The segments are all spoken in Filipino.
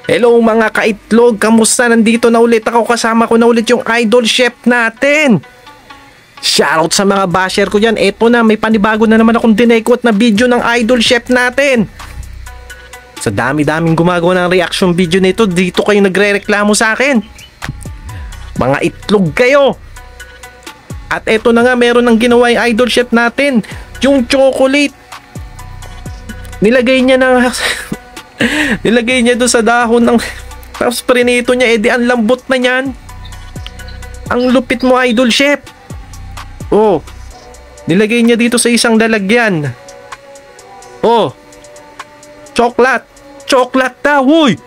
Hello mga kaitlog, kamusta? Nandito na ulit ako, kasama ko na ulit yung idol chef natin. Shoutout sa mga basher ko dyan. Eto na, may panibago na naman akong dinekot na video ng idol chef natin. Sa dami-daming gumagawa ng reaction video nito, dito kayo nagre-reklamo sa akin. Mga itlog kayo. At eto na nga, meron ng ginawa yung idol chef natin, yung chocolate. Nilagay niya na nilagay niya doon sa dahon ng, tapos prinito niya, edi ang lambot na niyan. Ang lupit mo, idol chef. Oh, nilagay niya dito sa isang lalagyan. Oh, chocolate daw, huy.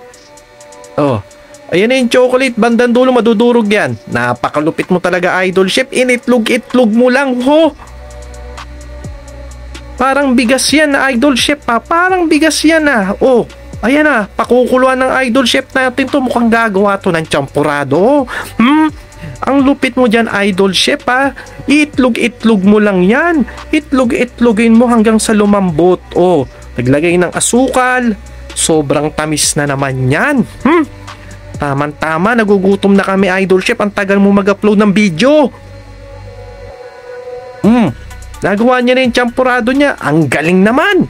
Oh, ayan na yung chocolate, bandang dulo madudurog yan. Napakalupit mo talaga, idol chef. Initlog-itlog mo lang, ho. Parang bigas yan na, idol chef, ha. Parang bigas yan, ha. Oh, ayan na, pakukuluan ng idol chef natin to. Mukhang gagawa to ng champurado. Ang lupit mo dyan, idol chef, ha. Itlog-itlog mo lang yan. Itlog-itlogin mo hanggang sa lumambot. Oh, naglagay ng asukal. Sobrang tamis na naman yan. Tama-tama, nagugutom na kami, idol chef. Ang tagal mo mag-upload ng video. Nagawa niya na yung champurado niya. Ang galing naman.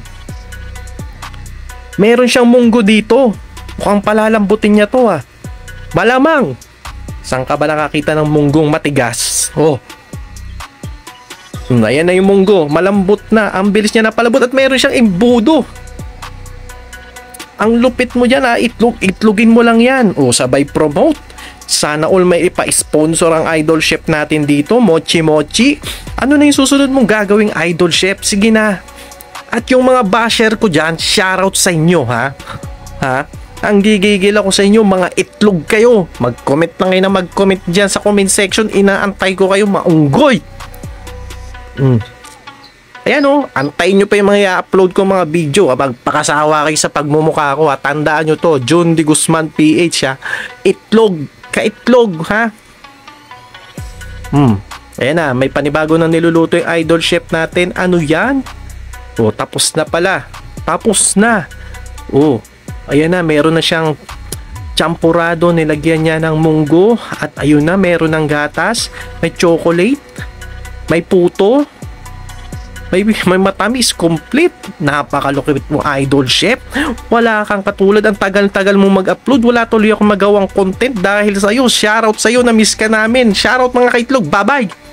Meron siyang munggo dito. Mukhang palalambutin niya to, ha. Malamang. Saan ka ba nakakita ng munggong matigas? Oh. Ayan na yung munggo. Malambot na. Ang bilis niya napalabot at meron siyang imbudo. Ang lupit mo dyan, ha. Itlogin mo lang yan. O, sabay promote. Sana all may ipa-sponsor ang idol chef natin dito. Mochi. Ano na yung susunod mong gagawing idol chef? Sige na. At yung mga basher ko dyan, shoutout sa inyo, ha. Ang gigigil ako sa inyo, mga itlog kayo. Mag-comment lang kayo na mag-comment dyan sa comment section. Inaantay ko kayo, maunggoy. Ayan, oh, antayin nyo pa yung mga i-upload ko mga video. Magpakasawa kayo sa pagmumukha ko, ha. Tandaan nyo to, John D. Guzman PH, ha. Itlog, kaitlog, ha. Ayan na, may panibago na niluluto yung idol chef natin. Ano yan? Oh, tapos na pala. Tapos na. Oh, ayan na, meron na siyang champurado. Nilagyan niya ng munggo. At ayun na, meron ng gatas. May chocolate. May puto. May matamis, complete. Napakalupit mo, idol chef. Wala kang katulad. Ang tagal-tagal mo mag-upload. Wala tuloy ako magawang content dahil sa'yo. Shoutout sa'yo, na-miss ka namin. Shoutout mga kaitlog. Bye-bye.